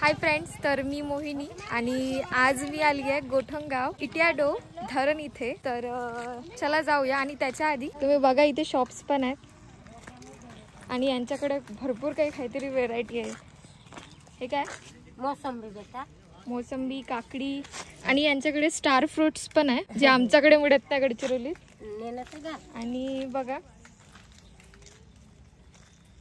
Hi friends, तर मी मोहिनी आणि आज मी आली आहे गोठणगाव इट्याडो धरण इथे। तर चला जाऊया। आणि त्याच्या आधी तुम्ही बघा इथे शॉप्स पण आहेत आणि यांच्याकडे भरपूर काही काहीतरी व्हेरायटी आहे। हे काय मोसंबी बेटा, मोसंबी, काकडी आणि यांच्याकडे स्टार फ्रूट्स पण आहे जे आमच्याकडे मिळत नाही गडचिरोलीत। आणि बघा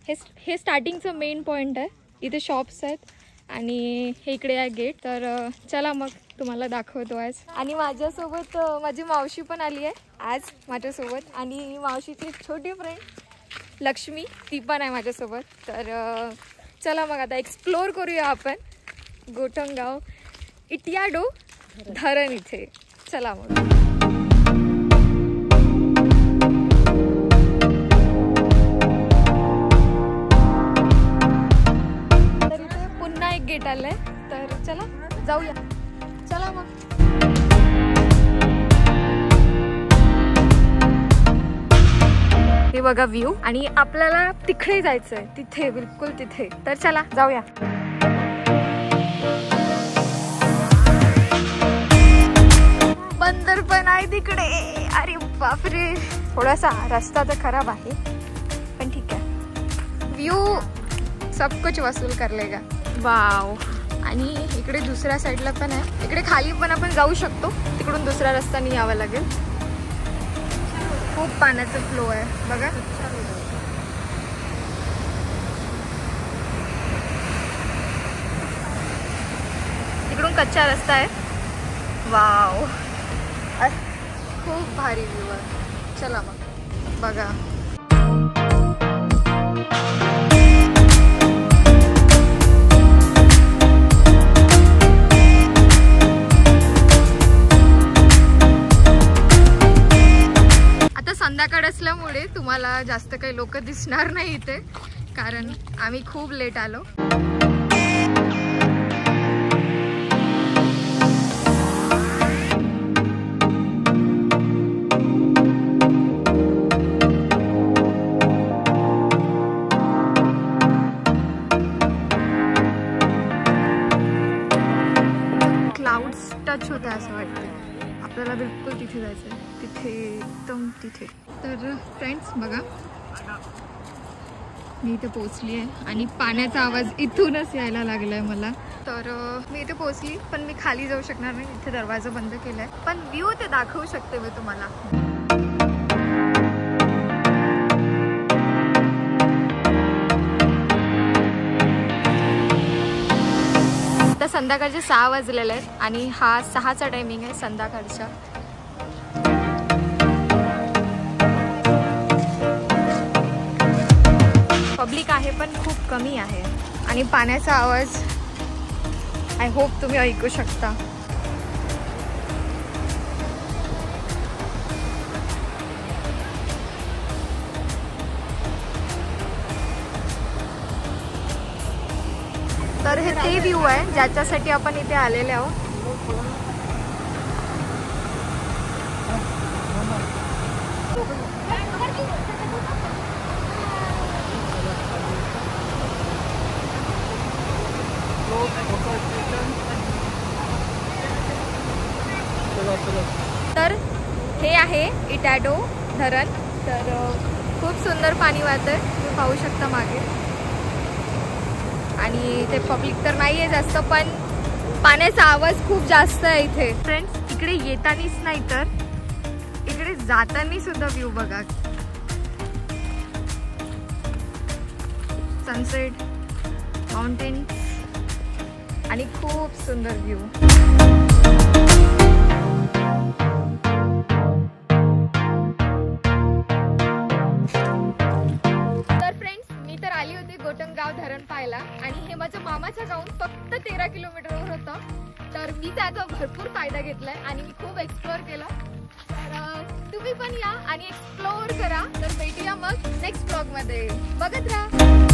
हे स्टार्टिंगचं मेन पॉइंट आहे। इथे शॉप्स आहेत आणि हे इकडे आहे गेट। तर चला मग तुम्हाला दाखवतो आज। आणि माझ्यासोबत माझी मावशी पण आली आहे आज माझ्यासोबत आणि मावशीची एक छोटी फ्रेंड लक्ष्मी ती पण आहे माझ्यासोबत। तर चला मग आता एक्सप्लोर करूया आपण गोठणगाव इट्याडो धरण इथे। चला मग। गेट आलंय तर चला जाऊया। चला मग। हे बघा व्ह्यू आणि आपल्याला तिकडे जायचंय, तिथे बिलकुल तिथे। तर चला जाऊया। बंदर पण आहे तिकडे। अरे बापरे, थोडासा रस्ता तर खराब आहे पण ठीक आहे। व्यू सब कुछ वसूल कर लेगा। वाव। आणि इकडे दुसऱ्या साईडला पण आहे, इकडे खाली पण आपण जाऊ शकतो, तिकडून दुसऱ्या रस्त्याने यावं लागेल। खूप पाण्याचा फ्लो आहे बघा। इकडून कच्चा रस्ता आहे। वाव, खूप भारी व्ह्यू आहे। चला मग बघा। संध्याकाळ असल्यामुळे तुम्हाला जास्त काही लोक दिसणार नाही इथे, कारण आम्ही खूप लेट आलो। क्लाउड्स टच होते असं वाटतं आपल्याला, बिलकुल तिथे जायचं, तिथे एकदम तिथे। तर फ्रेंड्स बघा मी इथे पोहोचली आहे आणि पाण्याचा आवाज इथूनच यायला लागलाय मला। तर मी इथे पोहोचली पण मी खाली जाऊ शकणार नाही, इथे दरवाजा बंद केलाय, पण व्ह्यू ते दाखवू शकते मी तुम्हाला। आता संध्याकाळचे 6 वाजलेले आहेत आणि हा 6चा टायमिंग आहे संध्याकाळच्या। पब्लिक आहे पण खूप कमी आहे आणि पाण्याचा आवाज आय होप तुम्ही ऐकू शकता। तर हे ते व्ह्यू आहे ज्याच्यासाठी आपण इथे आलेले आहोत। तर हे आहे इट्याडो धरण। तर खूप सुंदर पाणी वाहतंय, तुम्ही पाहू शकता मागे। आणि ते पब्लिक तर नाहीये जास्त, पण पाण्याचा आवाज खूप जास्त आहे इथे। फ्रेंड्स इकडे येतानीच नाही तर इकडे जातानी सुद्धा व्ह्यू बघा, सनसेट, माउंटेन्स आणि खूप सुंदर व्ह्यू। गोठणगाव धरण पाहिला आणि हे माझ्या मामाच्या गावून फक्त 13 किलोमीटरवर होतं। तर मी त्याचा भरपूर फायदा घेतलाय आणि मी खूप एक्सप्लोर केलं। तर तुम्ही पण या आणि एक्सप्लोर करा। तर भेटूया मग नेक्स्ट ब्लॉग मध्ये, बघत राहा।